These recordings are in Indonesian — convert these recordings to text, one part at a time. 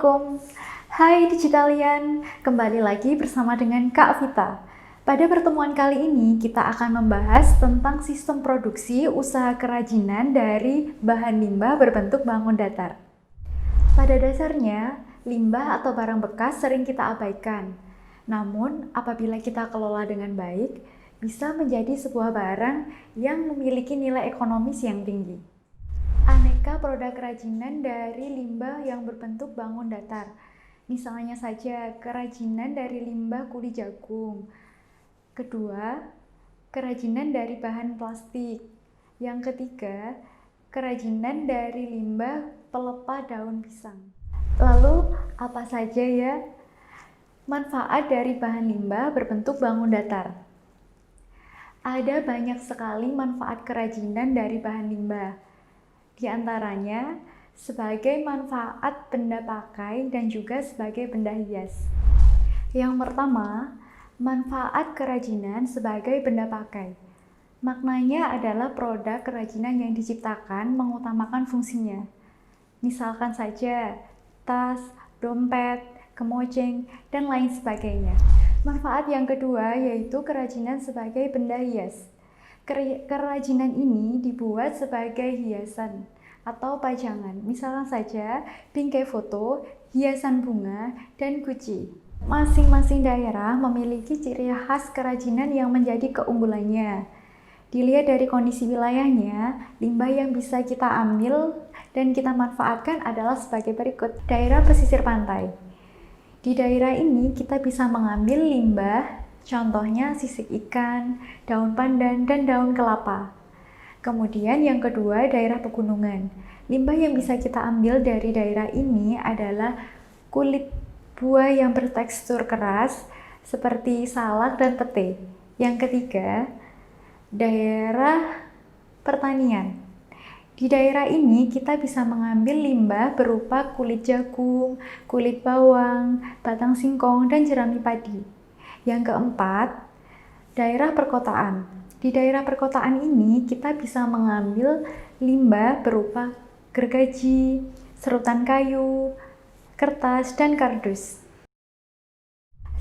Assalamualaikum. Hai Digitalian, kembali lagi bersama dengan Kak Vita. Pada pertemuan kali ini kita akan membahas tentang sistem produksi usaha kerajinan dari bahan limbah berbentuk bangun datar. Pada dasarnya, limbah atau barang bekas sering kita abaikan. Namun, apabila kita kelola dengan baik, bisa menjadi sebuah barang yang memiliki nilai ekonomis yang tinggi. Aneka produk kerajinan dari limbah yang berbentuk bangun datar. Misalnya saja kerajinan dari limbah kulit jagung. Kedua, kerajinan dari bahan plastik. Yang ketiga, kerajinan dari limbah pelepah daun pisang. Lalu, apa saja ya manfaat dari bahan limbah berbentuk bangun datar? Ada banyak sekali manfaat kerajinan dari bahan limbah. Di antaranya sebagai manfaat benda pakai dan juga sebagai benda hias. Yang pertama, manfaat kerajinan sebagai benda pakai. Maknanya adalah produk kerajinan yang diciptakan mengutamakan fungsinya. Misalkan saja tas, dompet, kemoceng, dan lain sebagainya. Manfaat yang kedua yaitu kerajinan sebagai benda hias. Kerajinan ini dibuat sebagai hiasan atau pajangan, misalnya saja bingkai foto, hiasan bunga, dan guci. Masing-masing daerah memiliki ciri khas kerajinan yang menjadi keunggulannya. Dilihat dari kondisi wilayahnya, limbah yang bisa kita ambil dan kita manfaatkan adalah sebagai berikut. Daerah pesisir pantai. Di daerah ini kita bisa mengambil limbah, contohnya sisik ikan, daun pandan, dan daun kelapa. Kemudian yang kedua, daerah pegunungan. Limbah yang bisa kita ambil dari daerah ini adalah kulit buah yang bertekstur keras, seperti salak dan pete. Yang ketiga, daerah pertanian. Di daerah ini kita bisa mengambil limbah berupa kulit jagung, kulit bawang, batang singkong, dan jerami padi. Yang keempat, daerah perkotaan. Di daerah perkotaan ini kita bisa mengambil limbah berupa gergaji, serutan kayu, kertas, dan kardus.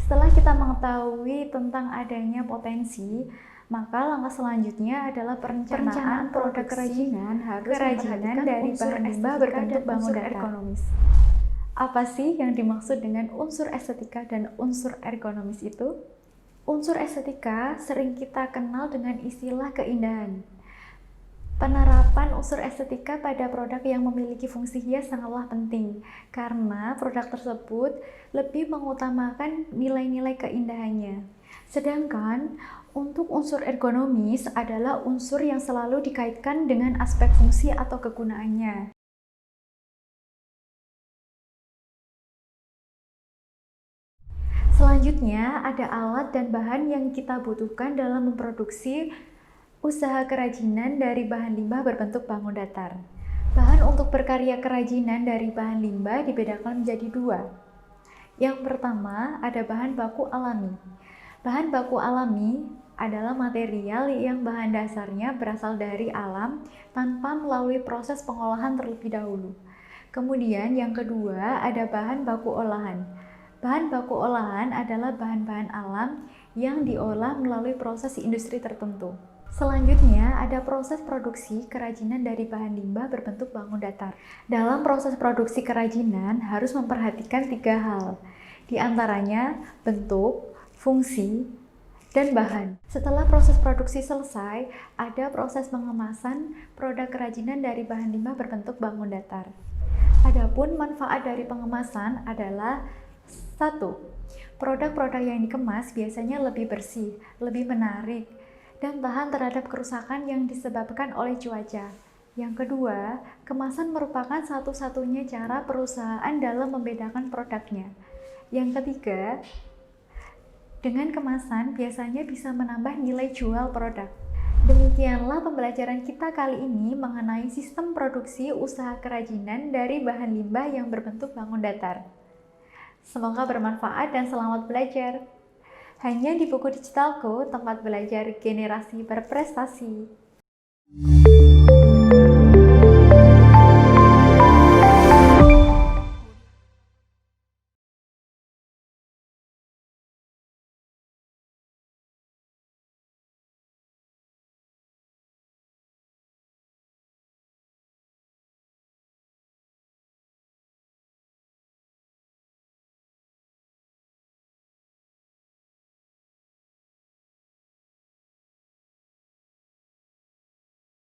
Setelah kita mengetahui tentang adanya potensi, maka langkah selanjutnya adalah perencanaan produk kerajinan dari bahan limbah berbentuk bangun datar. Ergonomis. Apa sih yang dimaksud dengan unsur estetika dan unsur ergonomis itu? Unsur estetika sering kita kenal dengan istilah keindahan. Penerapan unsur estetika pada produk yang memiliki fungsi hias sangatlah penting, karena produk tersebut lebih mengutamakan nilai-nilai keindahannya. Sedangkan untuk unsur ergonomis adalah unsur yang selalu dikaitkan dengan aspek fungsi atau kegunaannya. Selanjutnya, ada alat dan bahan yang kita butuhkan dalam memproduksi usaha kerajinan dari bahan limbah berbentuk bangun datar. Bahan untuk berkarya kerajinan dari bahan limbah dibedakan menjadi dua. Yang pertama, ada bahan baku alami. Bahan baku alami adalah material yang bahan dasarnya berasal dari alam tanpa melalui proses pengolahan terlebih dahulu. Kemudian yang kedua, ada bahan baku olahan. Bahan baku olahan adalah bahan-bahan alam yang diolah melalui proses industri tertentu. Selanjutnya, ada proses produksi kerajinan dari bahan limbah berbentuk bangun datar. Dalam proses produksi kerajinan harus memperhatikan tiga hal, di antaranya bentuk, fungsi, dan bahan. Setelah proses produksi selesai, ada proses pengemasan produk kerajinan dari bahan limbah berbentuk bangun datar. Adapun manfaat dari pengemasan adalah 1. Produk-produk yang dikemas biasanya lebih bersih, lebih menarik, dan tahan terhadap kerusakan yang disebabkan oleh cuaca. Yang kedua, kemasan merupakan satu-satunya cara perusahaan dalam membedakan produknya. Yang ketiga, dengan kemasan biasanya bisa menambah nilai jual produk. Demikianlah pembelajaran kita kali ini mengenai sistem produksi usaha kerajinan dari bahan limbah yang berbentuk bangun datar. Semoga bermanfaat dan selamat belajar. Hanya di buku digitalku, tempat belajar generasi berprestasi.